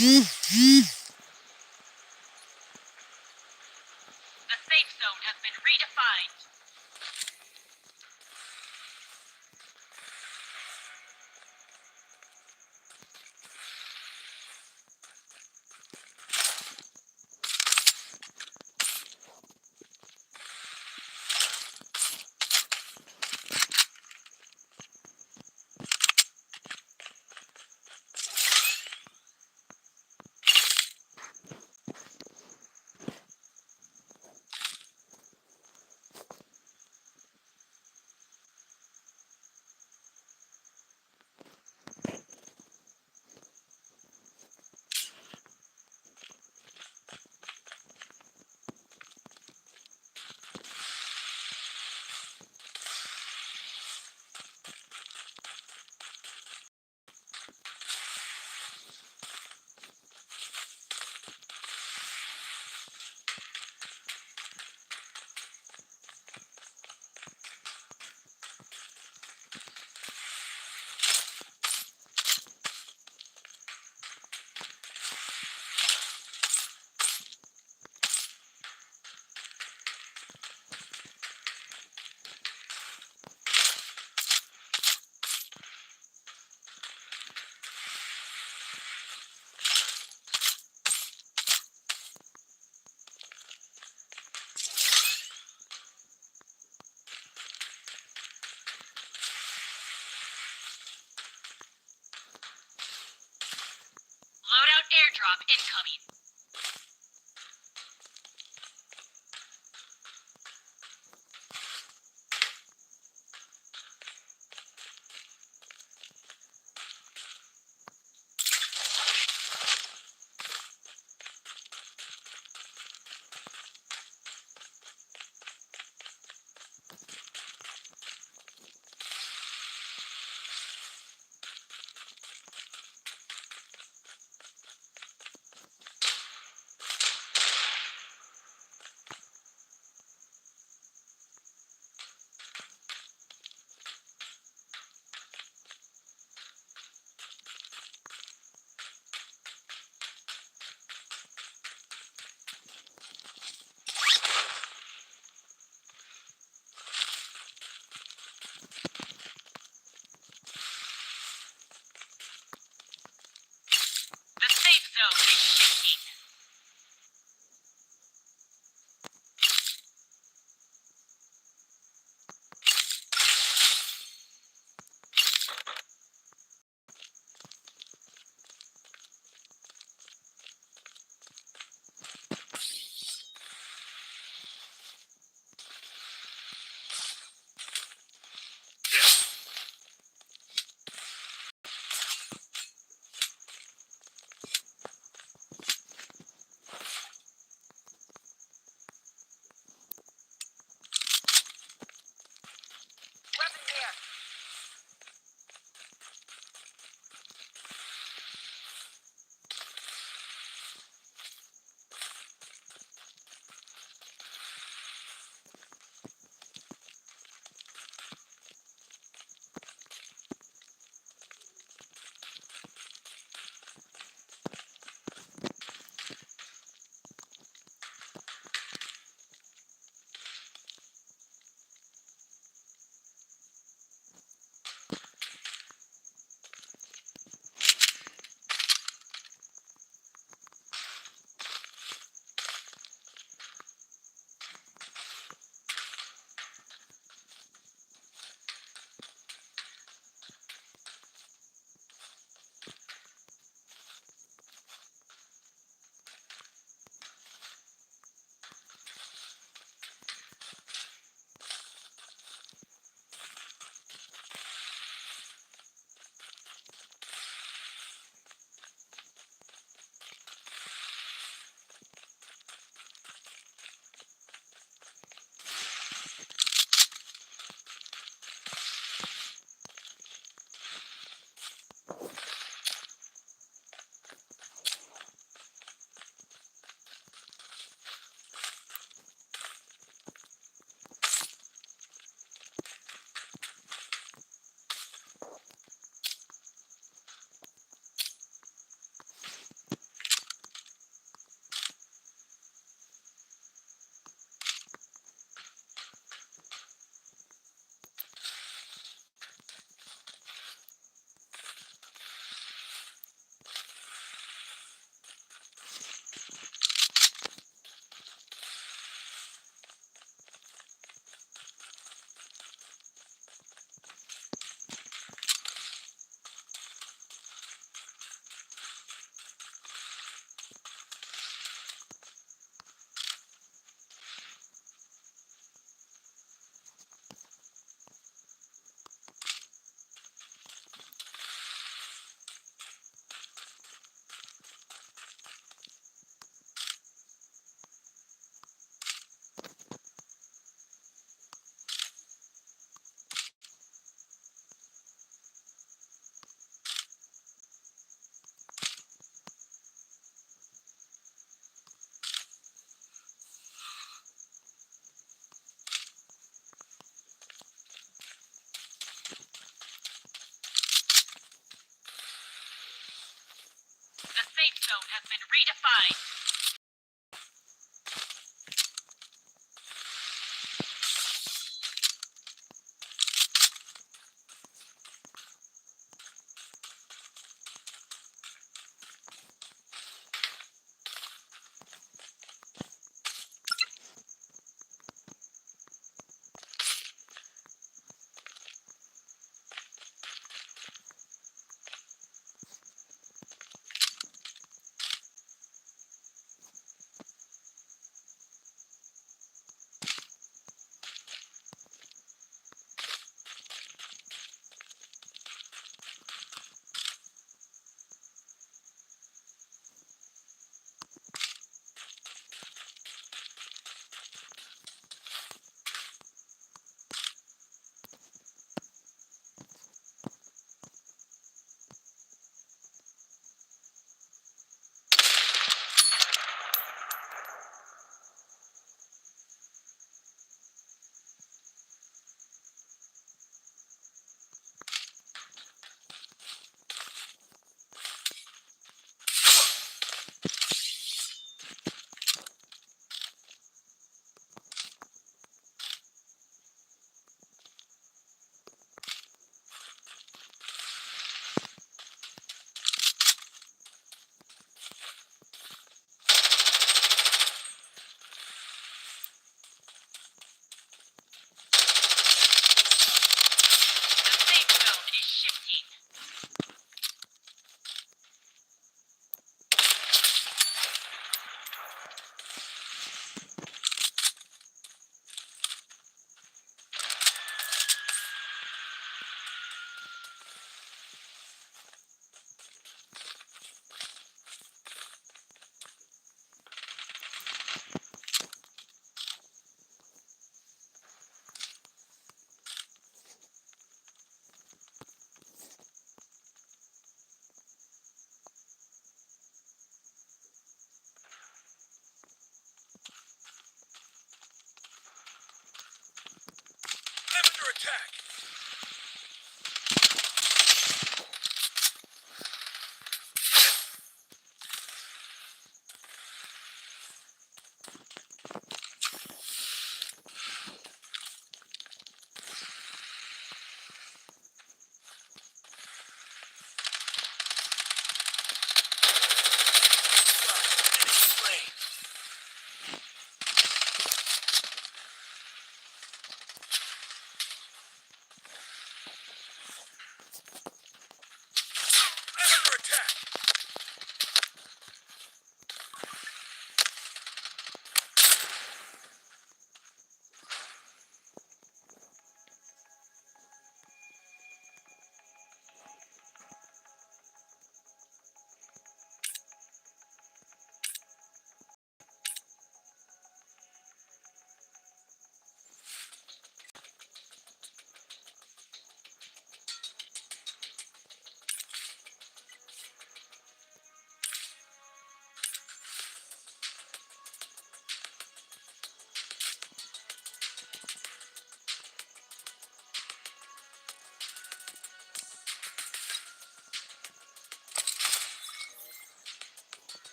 The safe zone has been redefined. Loadout airdrop incoming. zone has been redefined.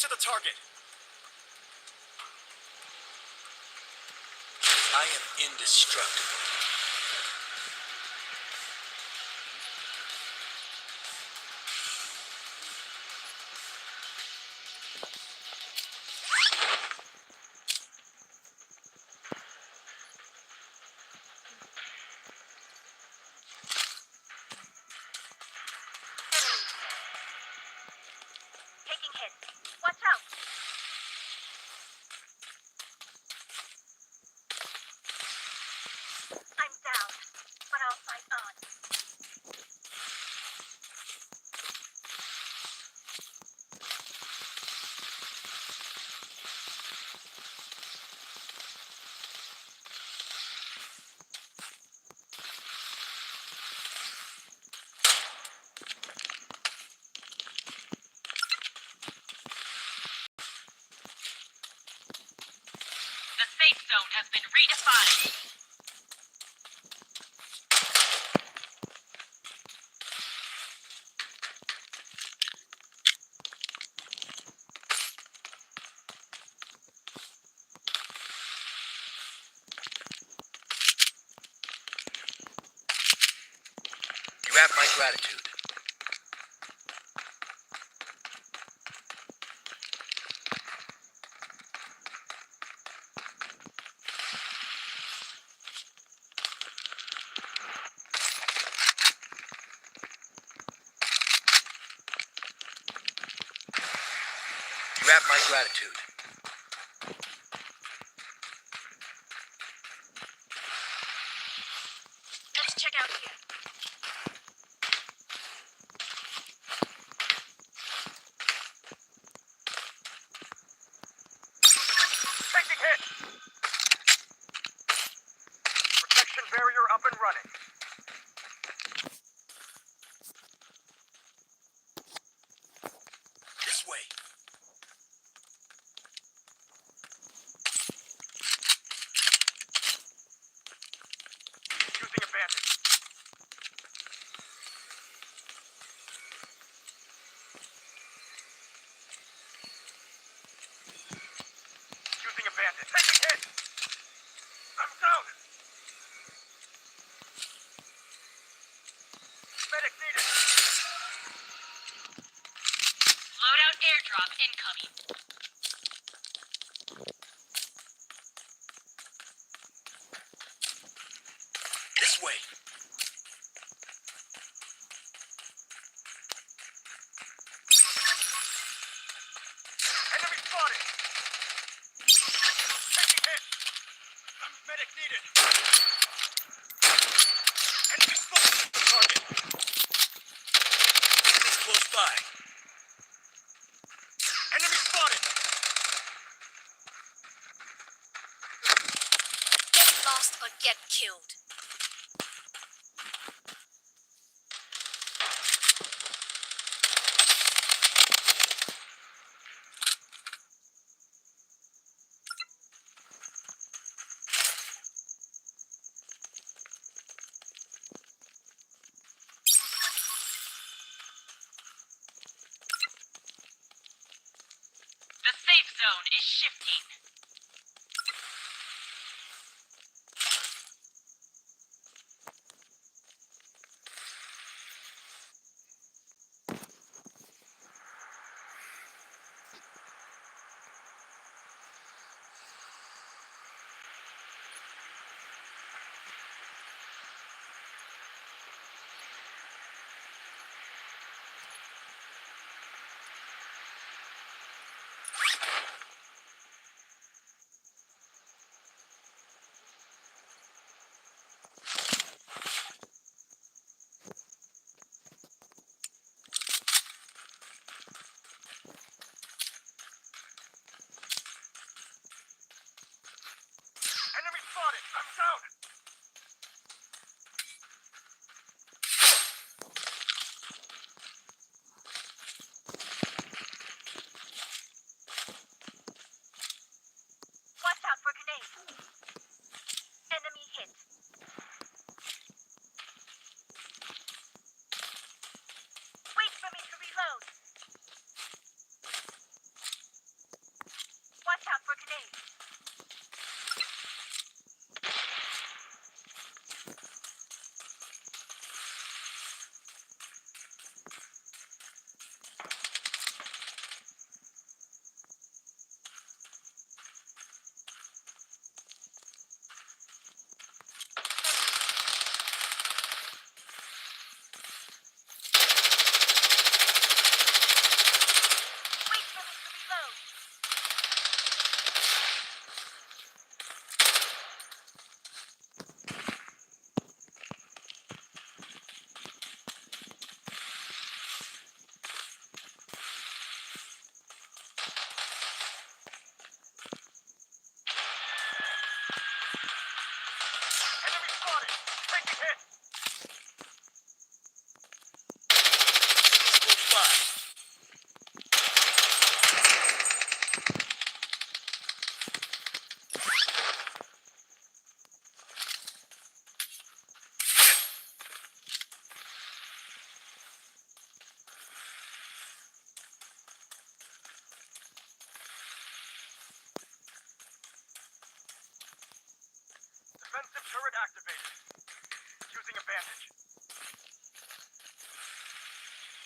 to the target. I am indestructible. Taking hits. Watch out. I'm down, but I'll fight on. The safe zone has been redefined. You have my gratitude. You have my gratitude. Let's check out here. Taking hit. Protection barrier up and running. This way. Using a bandit. Using a bandit. Taking hit. I'm down. Medic needed. Loadout airdrop incoming. This way. Enemy spotted. Taking hit. Medic needed. Enemy spotted. Target. Enemies close by. Enemy spotted. Get lost or get killed. The safe zone is shifting.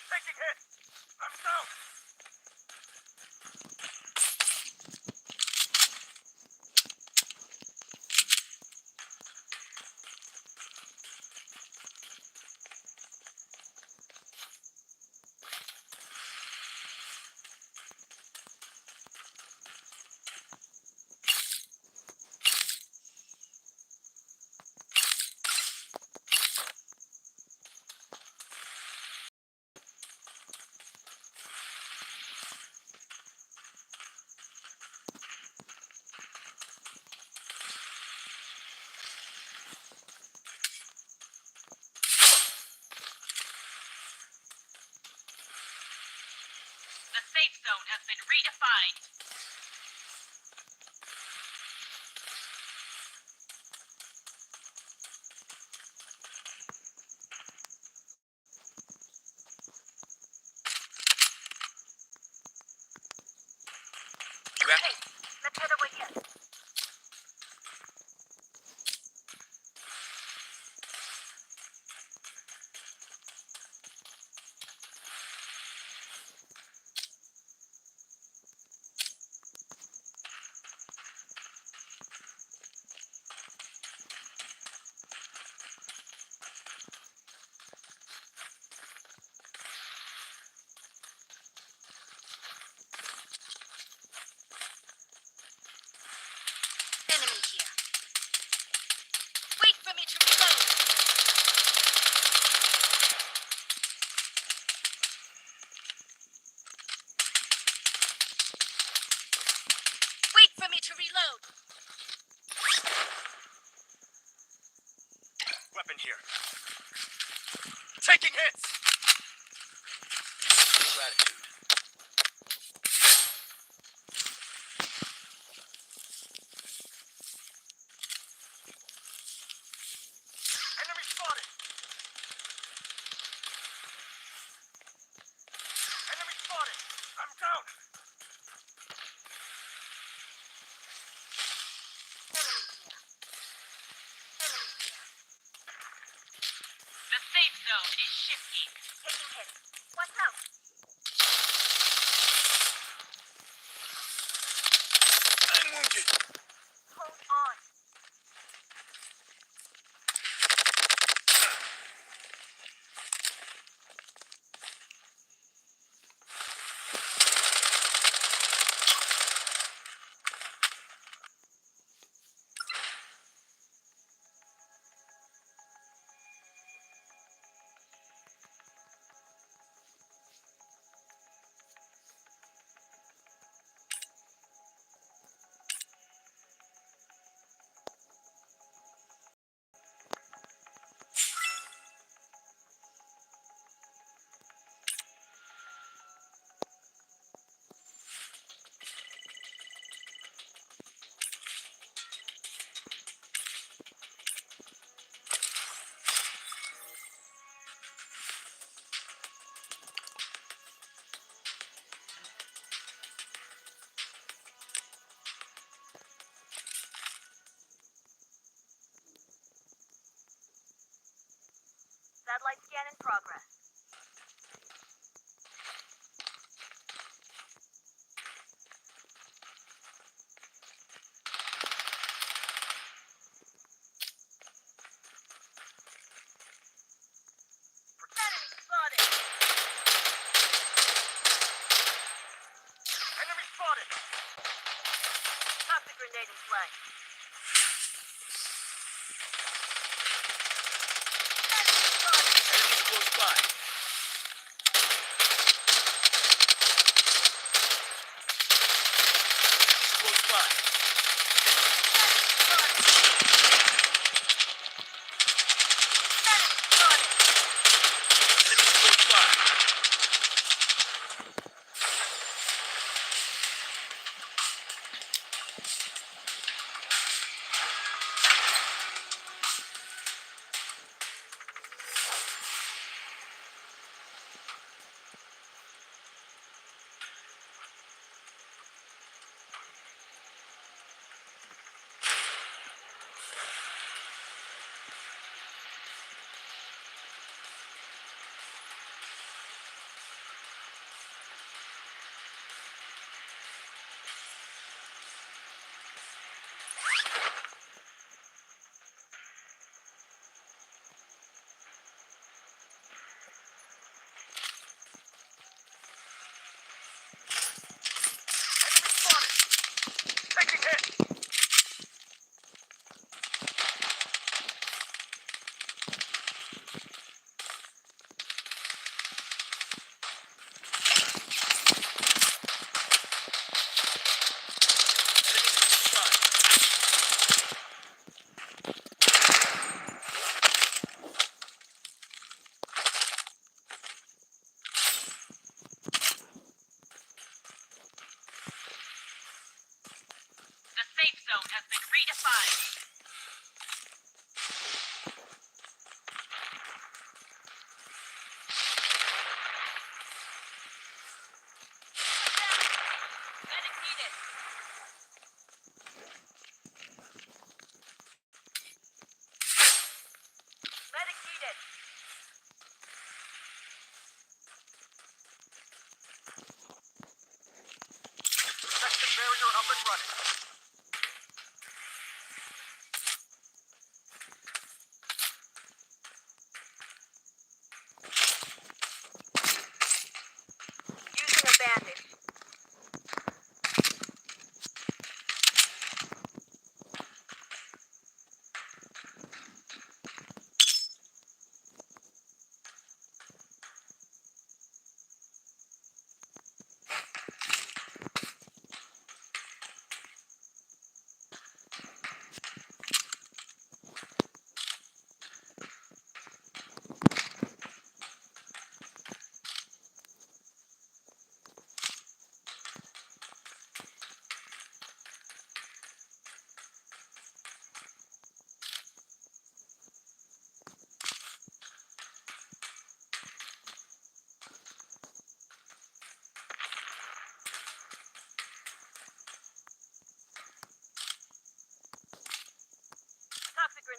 Taking hit! I'm down! The safe zone has been redefined. You wrap. Hey, let's head over here. Enemy here. Wait for me to reload. Wait for me to reload. Weapon here. Taking hits! Gratitude. Enemy spotted! Enemy spotted! I'm down! The safe zone is shifting. Taking hit. Watch out. I'm wounded. Hold on. Satellite scan in progress. Enemy spotted. Enemy spotted! Toxic grenade in play. Enemies close by. Close by. Enemies close by.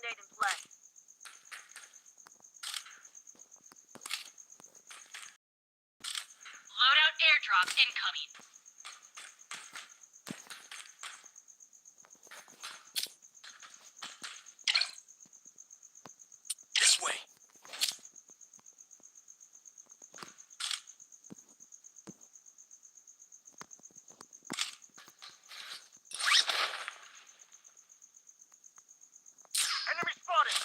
grenade in play. Loadout airdrop incoming. This way. Enemy spotted!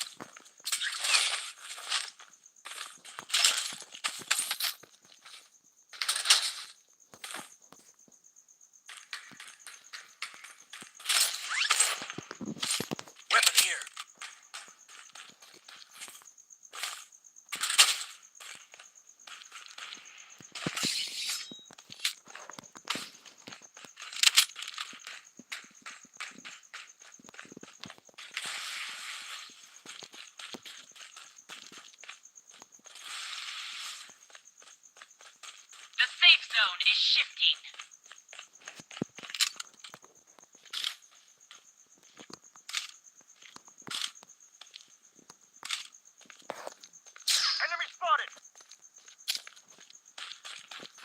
Weapon here. The safe zone is shifting. Enemy spotted!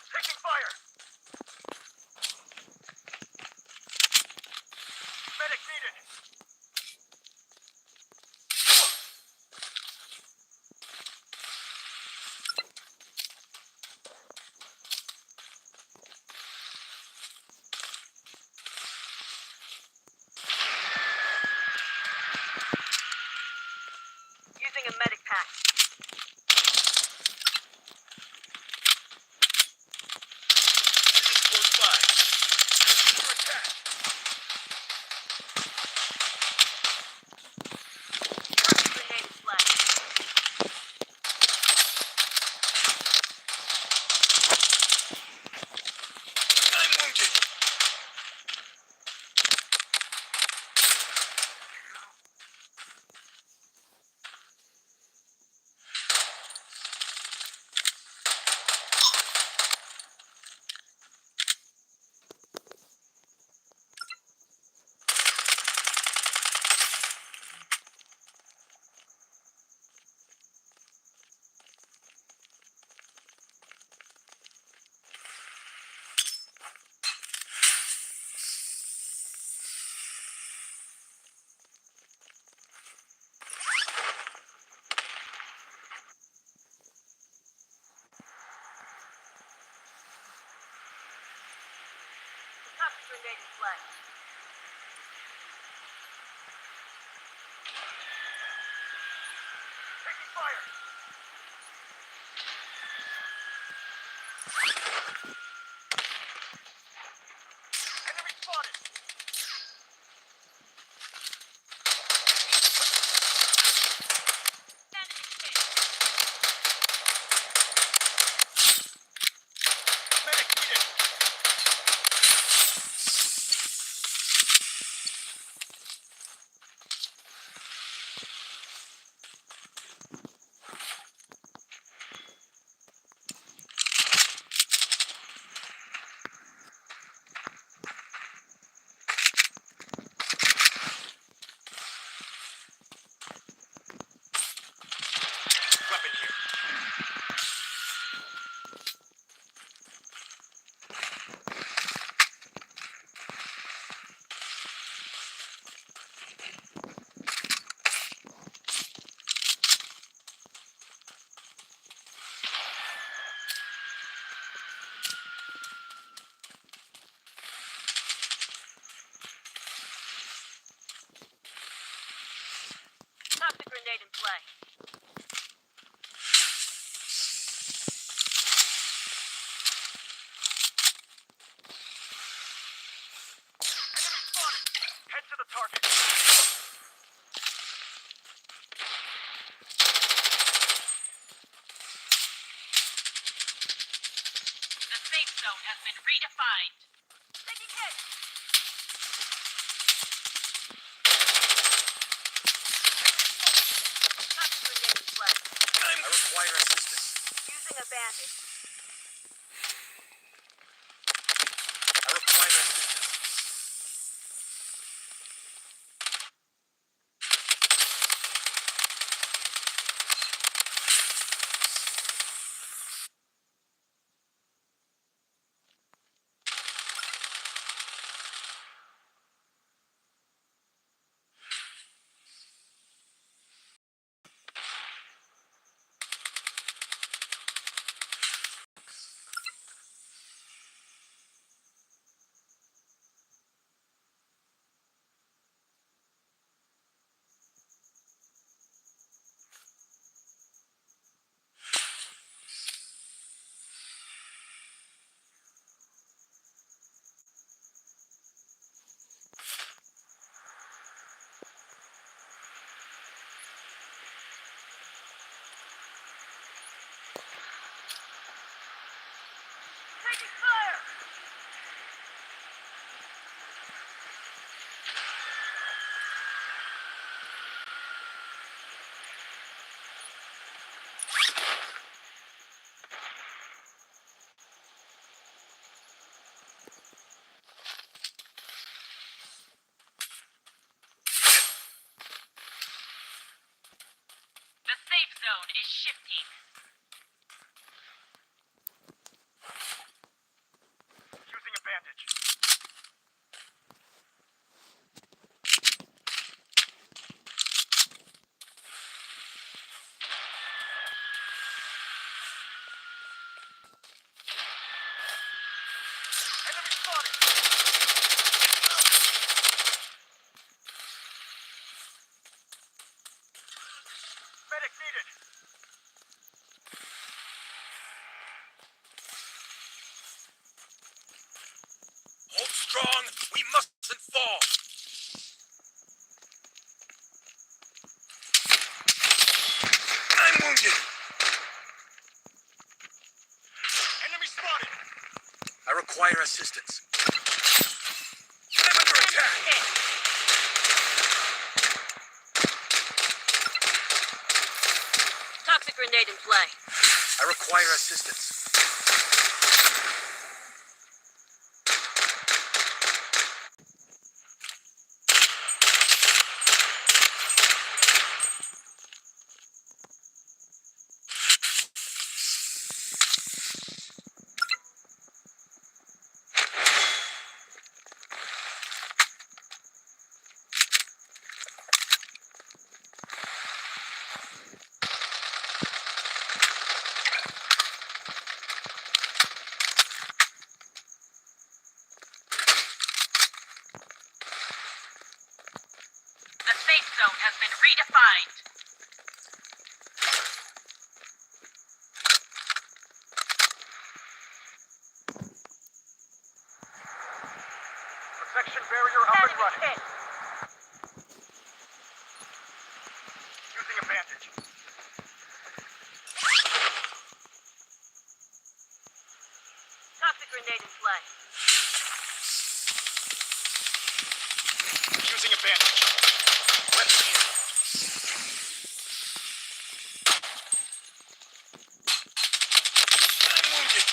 Taking fire! Medic needed! Using a medic pack. Enemies close by. Under attack! Grenade in play. I'm wounded. Toxic grenade in play. Taking fire! Enemy spotted! Enemy hit. Medic needed! Weapon here. Toxic grenade in play. Enemy spotted! Head to the target! The safe zone has been redefined. Taking hit. Toxic grenade in play. I require assistance. Using a bandage. I require assistance. Taking fire! The safe zone is shifting. Using a bandage. Enemy spotted! Medic needed! Hold strong. We mustn't fall. I'm wounded. Enemy spotted! I require assistance. I'm under attack. Toxic grenade in play. I require assistance. The safe zone has been redefined. Protection barrier up and running. Using a bandage. Toxic grenade in play. Using a bandage. Weapon here. I'm wounded.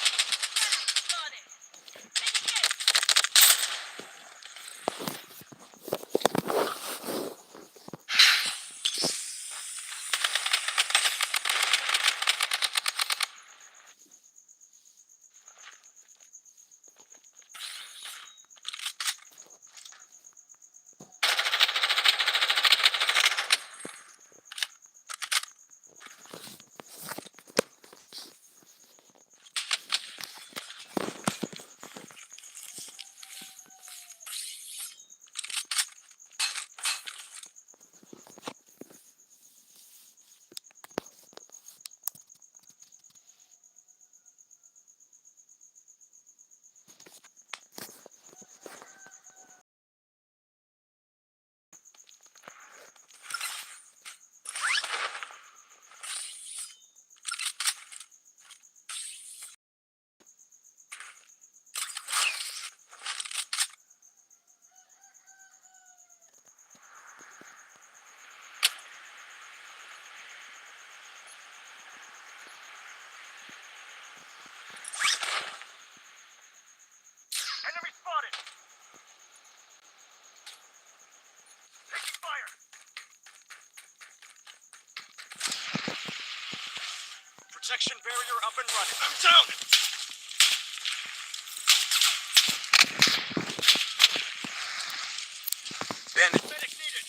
Enemy spotted! Taking fire! Protection barrier up and running. I'm down. Bandage. Medic needed!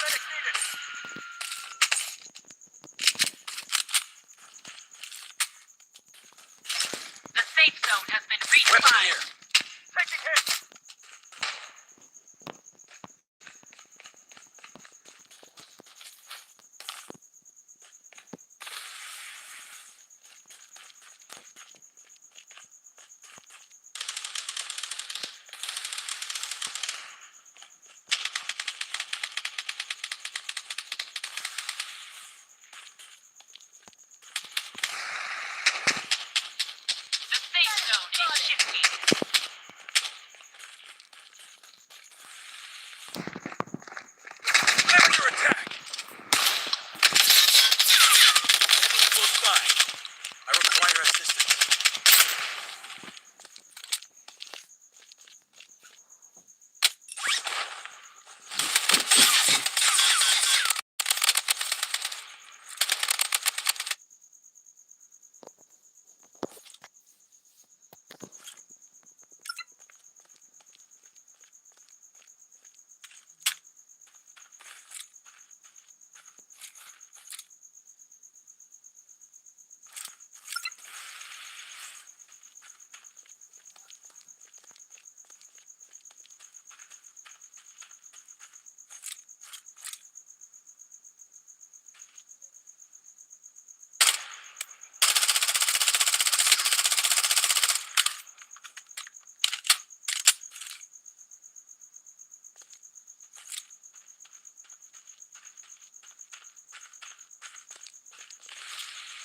Medic needed! The safe zone has been Weapon redefined. here. Taking hit! zone is shifting. Under attack! Enemy close by. I require assistance.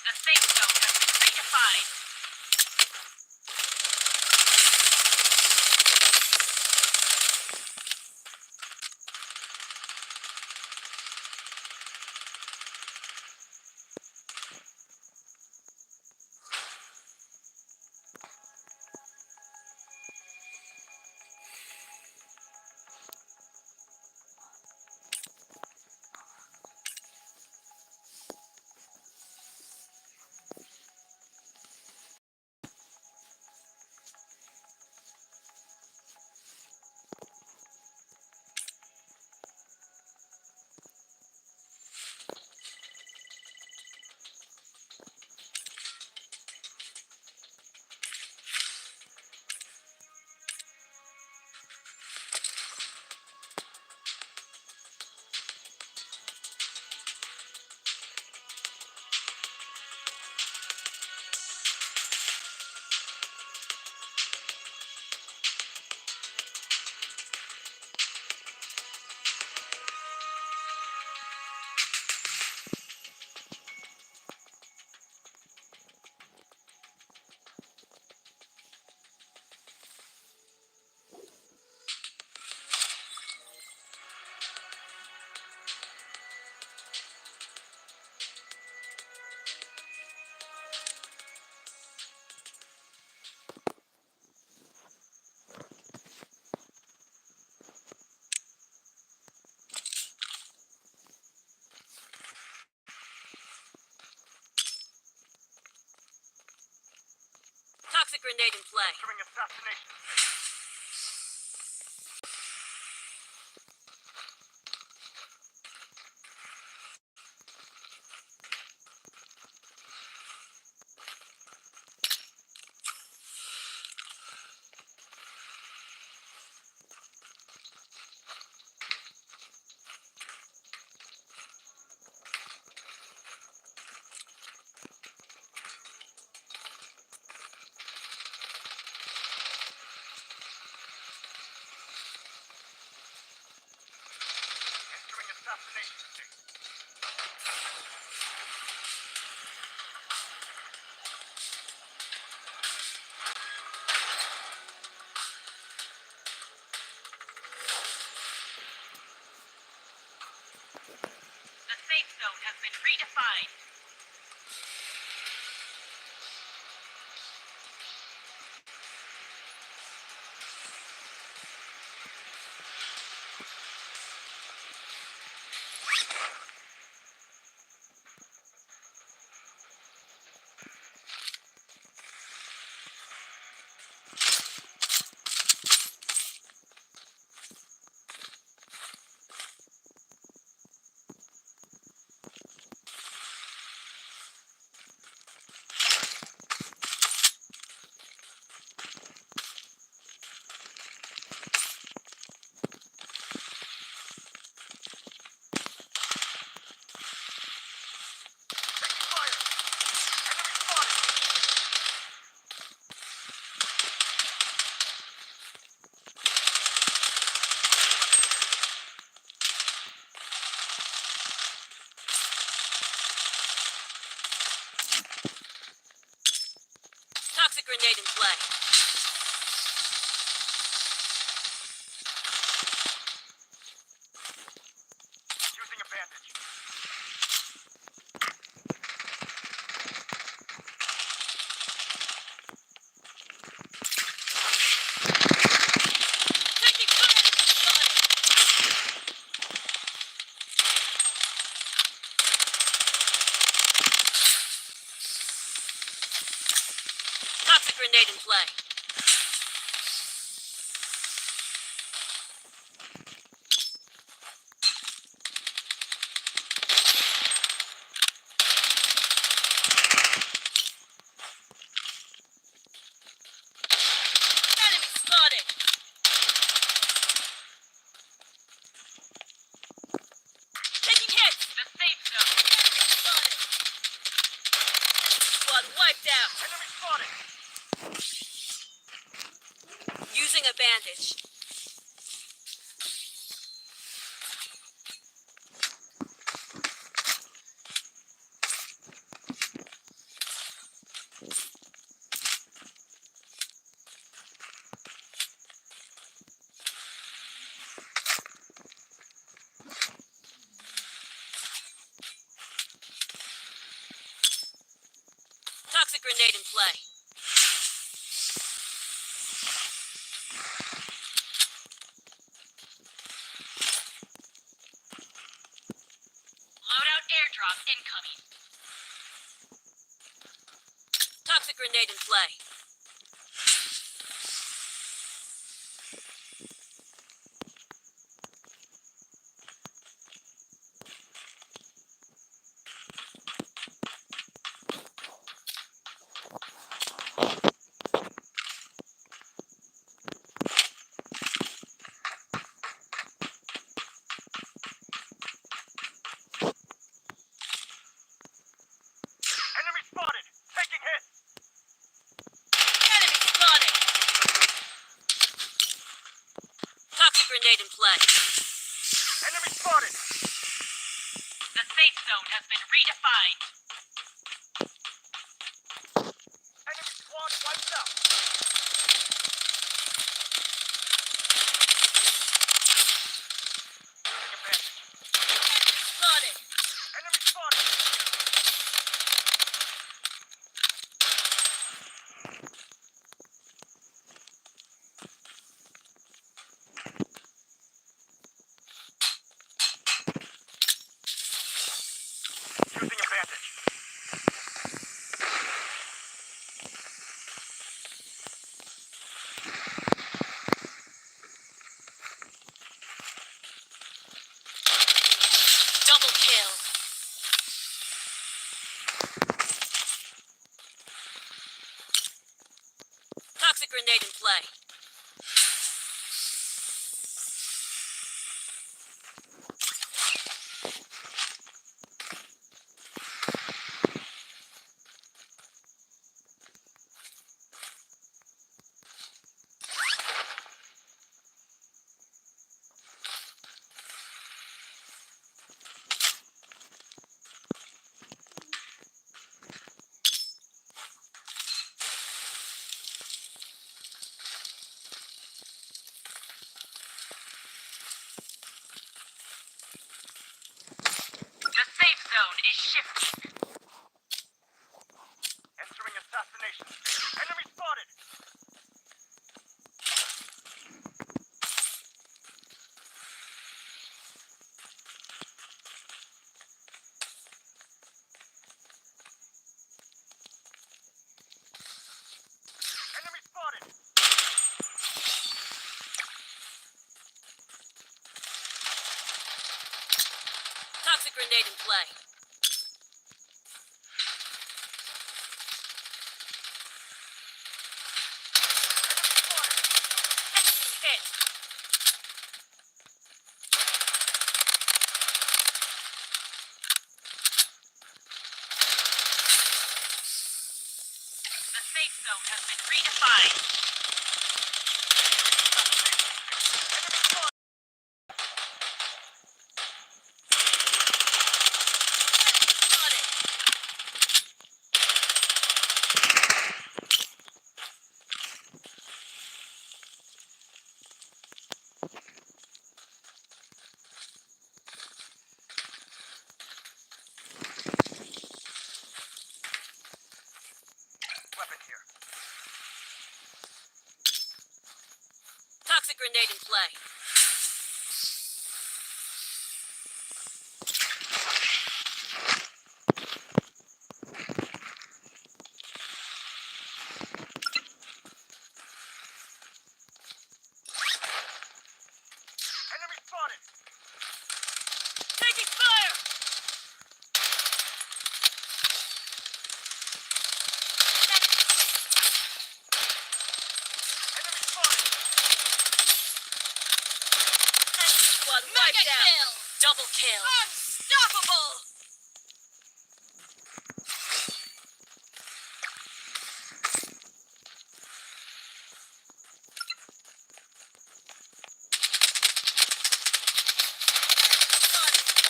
The safe zone has been redefined. Toxic grenade in play. Entering assassination. Entering assassination state. The safe zone has been redefined. grenade in play. Enemy spotted. Taking hits. The safe zone. Enemy spotted. Squad wiped out. Enemy spotted. Using a bandage. Toxic grenade in play. Loadout airdrop incoming. Toxic grenade in play. Enemy spotted. Taking hit. Enemy spotted. Toxic grenade in play. Enemy spotted. The safe zone has been redefined. Enemy squad wiped out. Using a bandage. Enemy spotted. Enemy spotted. Using a bandage. Double kill. Toxic grenade in play. The safe zone is shifting. Entering assassination stage. Enemy spotted. Enemy spotted. Toxic grenade in play. Enemy hit. The safe zone has been redefined. Enemy spotted. Weapon here. Toxic grenade in play. one wiped out. Kill. Double kill. Unstoppable.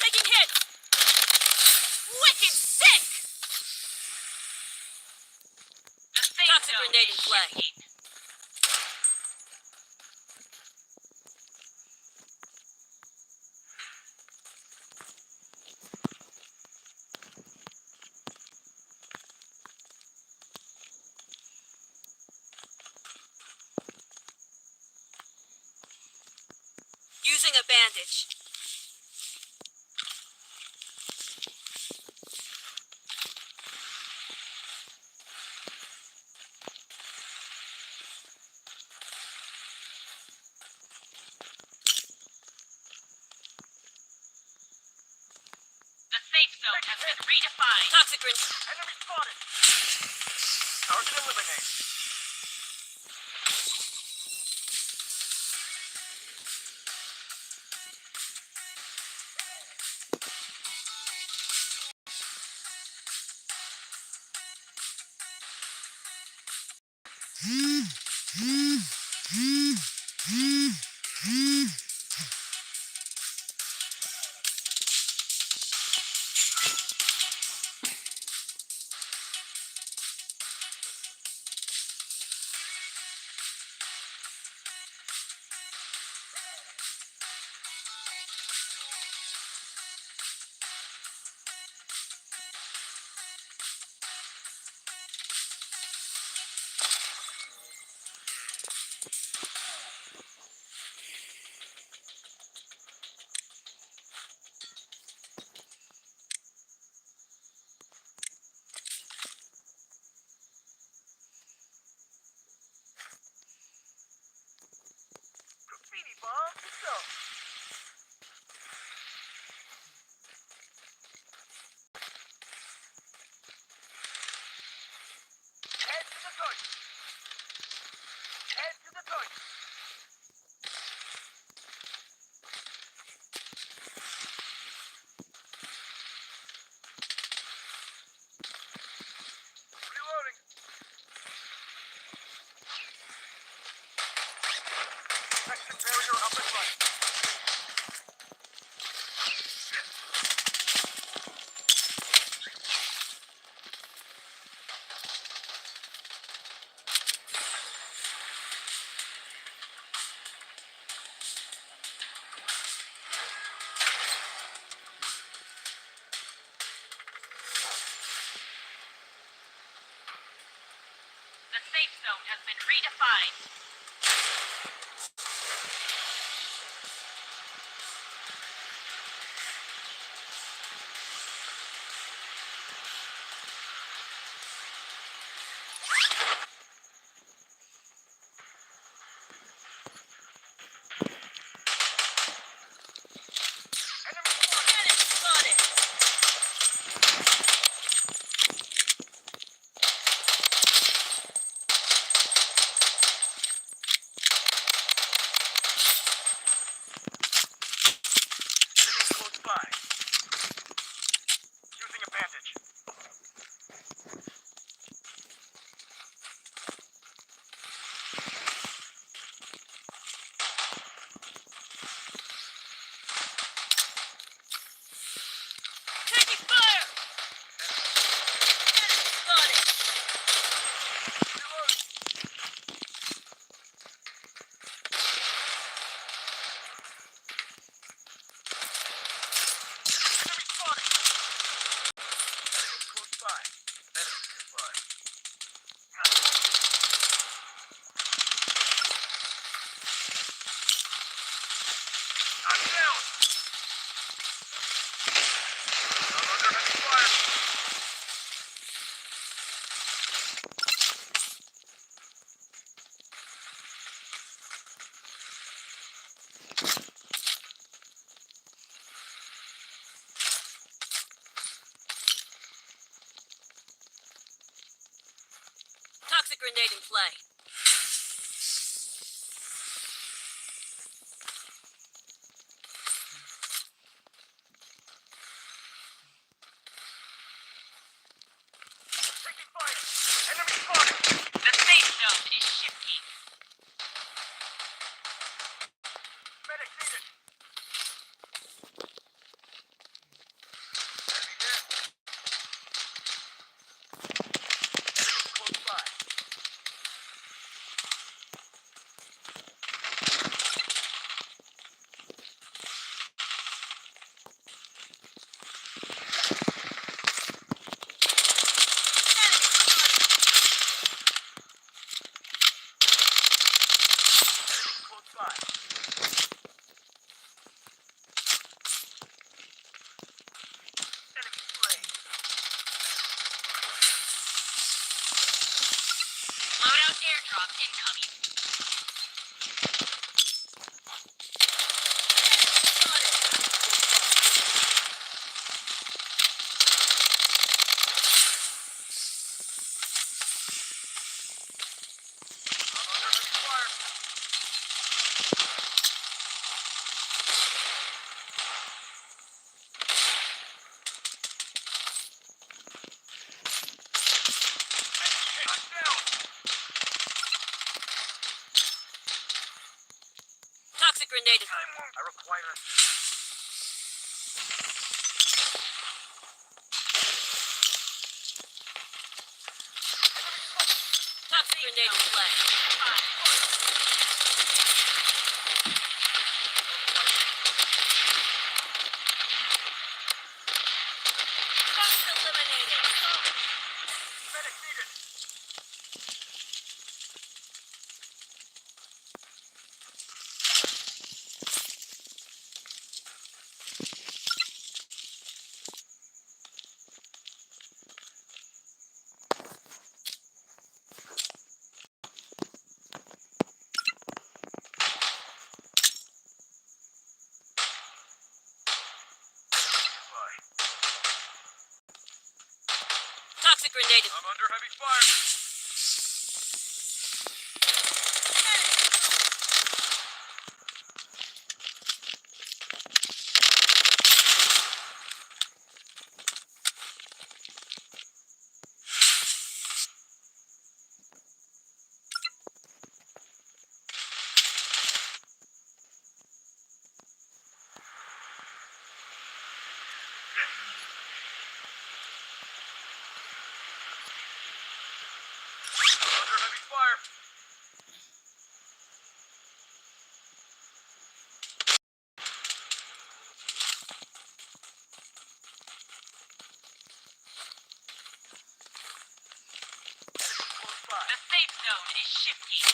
Taking hits. Wicked sick. The safe Toxic zone grenade in is play. shifting. Using a bandage. The safe zone has been redefined. Toxic grenade. Enemy spotted. Target eliminated. Graffiti bomb. Let's go. Head to the target. Head to the target. Reloading. Protection barrier up and running. The safe zone has been redefined. Enemy spotted. Enemy spotted. Enemy close by. Using a bandage. Taking fire. Enemy spotted. Reloading. Enemy spotted. Enemy close by. Enemy nearby. I'm down. I'm under heavy fire. Toxic grenade in play. incoming. I'm under heavy fire. I'm down. Toxic grenade. I'm wounded. I require assistance. Toxic grenade in play. Tox eliminated. Medic needed. Bye. Toxic grenade. I'm under heavy fire. I'm under heavy fire. Close by. The safe zone is shifting.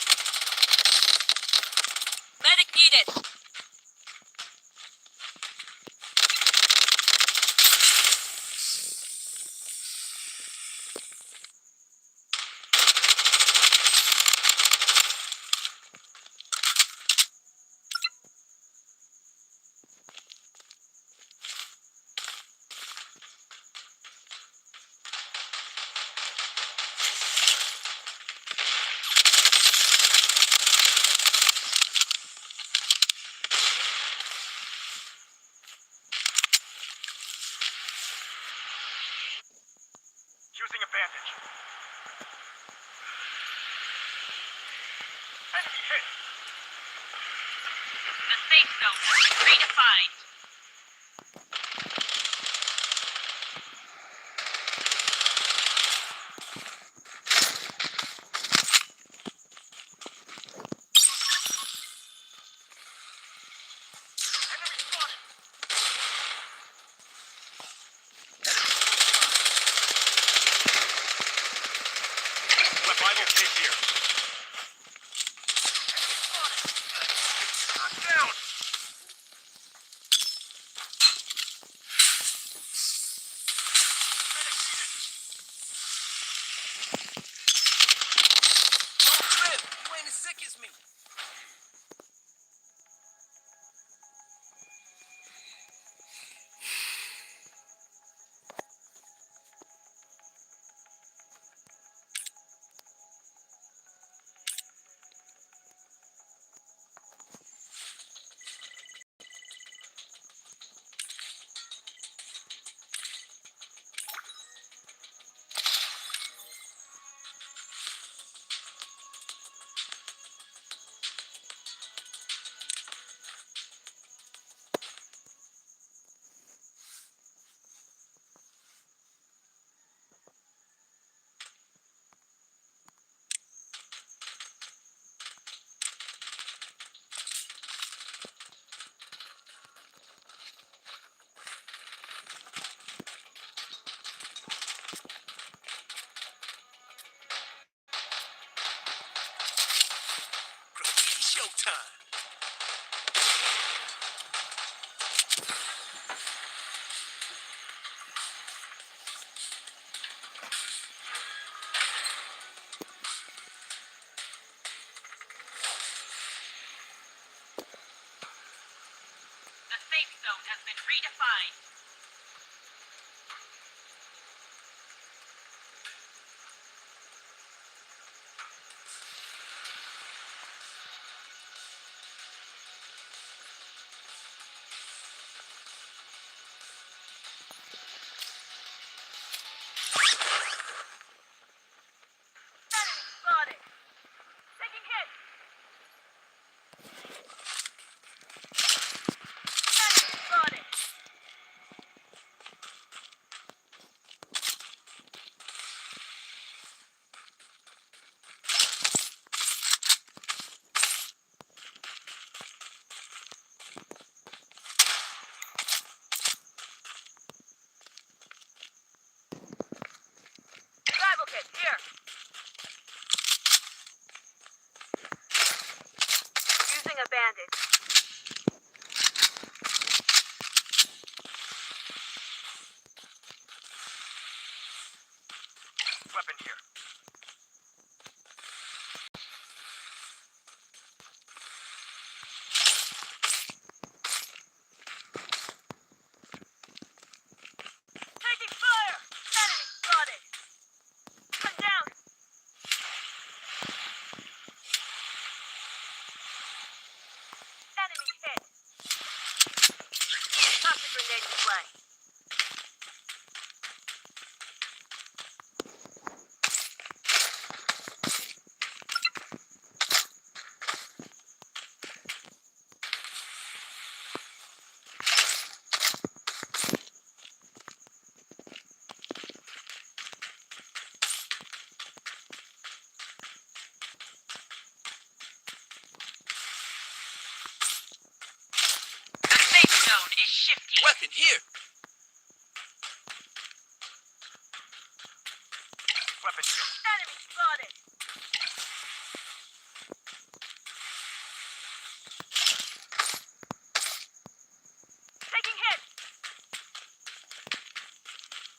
Medic needed. Using advantage. Enemy hit. The safe zone has been redefined. Enemy spotted. Revival kit here. Enemy spotted. I'm down. Medic needed. Don't trip. You ain't as sick as me. Graffiti showtime. has been redefined. Enemy spotted. Taking hit. Enemy spotted. Survival kit here. Using a bandage. Weapon here. Taking fire. Enemy spotted. One down. Enemy hit. Toxic grenade in play. The safe zone is shifting. Weapon here. Weapon here. Enemy spotted. Taking hit.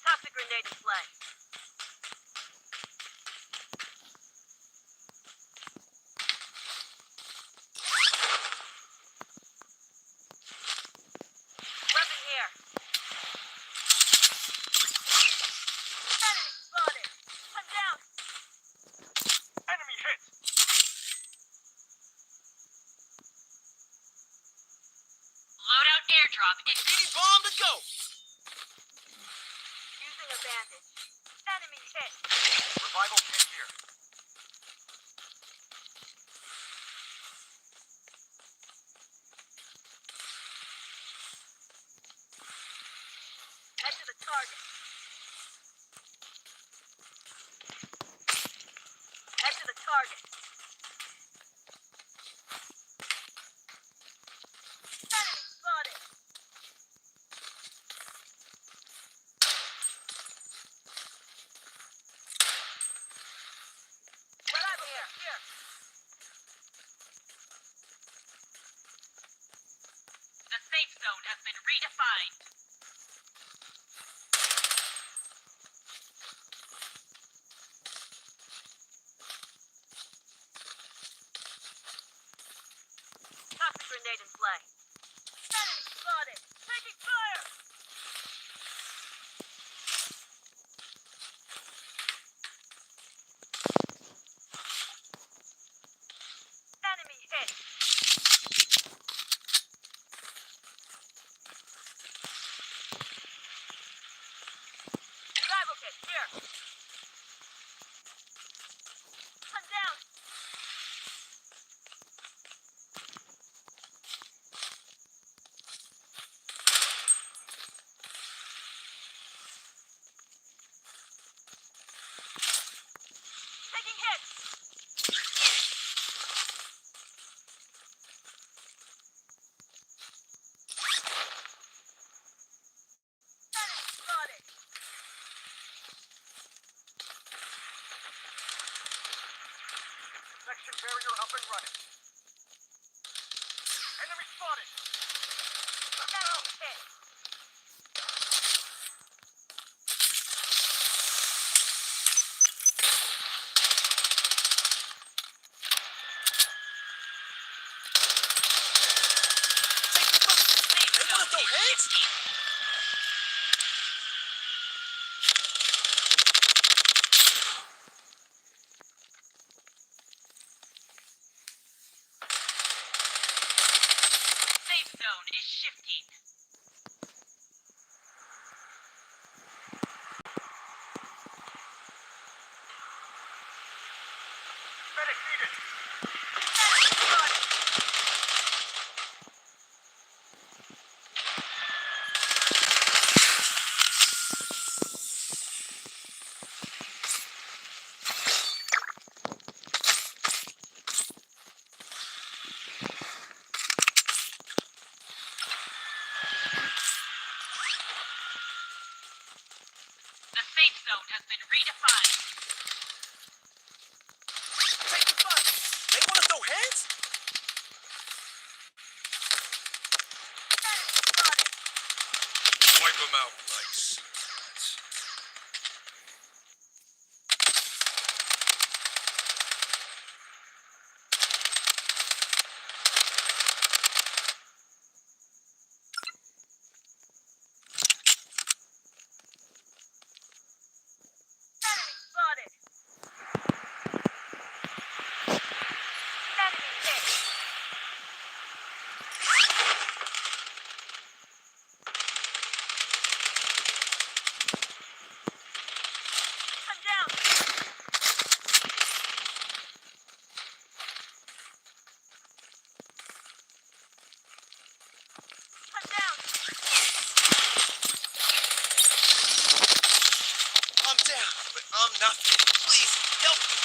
Toxic grenade in play. Weapon here. Enemy spotted. One down. Enemy hit. Loadout airdrop is BD bomb to go. using a bandage. Enemy hit. Revival kit here. Head to the target. Head to the target. Enemy spotted. Survival here. The safe zone has been redefined. Toxic grenade in play. Enemy spotted. Taking fire. Enemy hit. Survival kit here. One down. Taking hits. Enemy spotted. Section barrier up and running. Enemy spotted. Enemy hit. Take the fire. Hey, one of those. hands? Safe zone is shifting. Medic needed. Enemy spotted. The safe zone has been redefined. Taking fire. They want to throw hands? Enemy spotted. Wipe them out like cigarettes. Enemy spotted. Enemy hit. I'm down. I'm down. I'm down, but I'm nothing. Please, help me.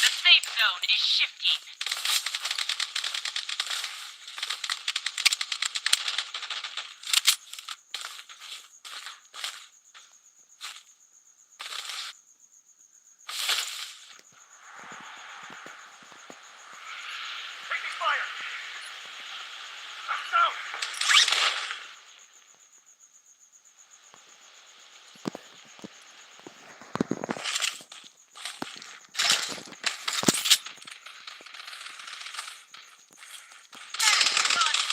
The safe zone is shifting. Taking fire. I'm down. Enemy spotted.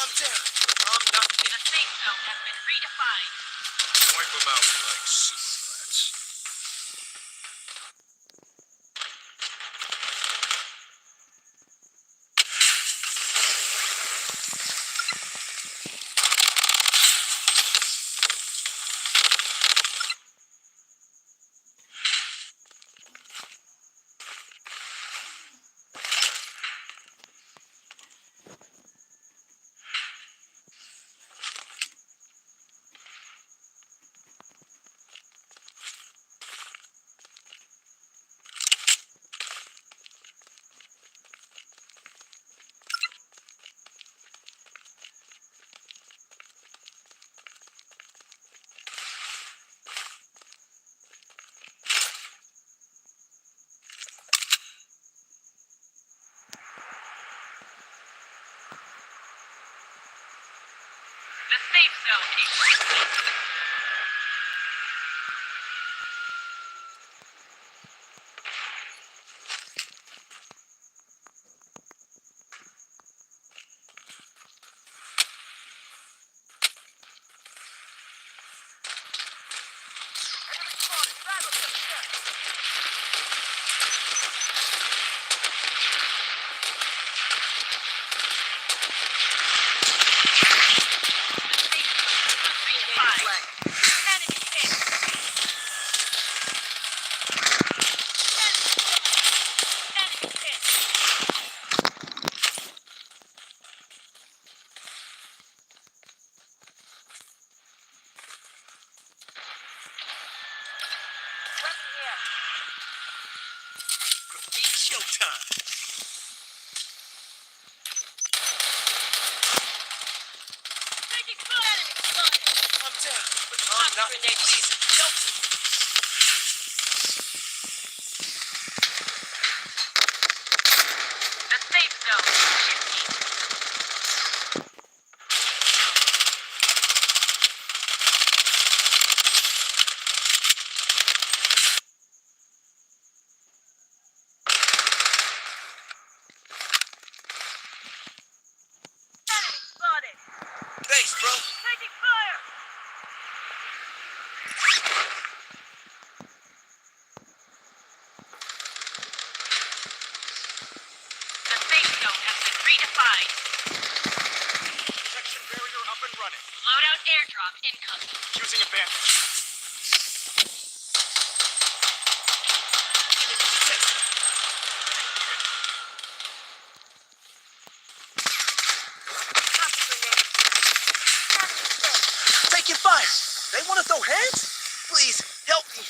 I'm down, but I'm nothing. The safe zone has been redefined. Wipe them out like cigarettes. The safe zone is shifting. Enemy spotted. Battle to the left. The safe zone has been redefined. Toxic not. grenade. Please, help me. The safe zone is shifting. Enemy spotted. Thanks, bro. Taking fire. The safe zone has been redefined. Protection barrier up and running. Loadout airdrop incoming. Using a bandit. Enemy detected. Toxic grenade. Enemy dead. Taking fire. They want to throw hands? Please, help me.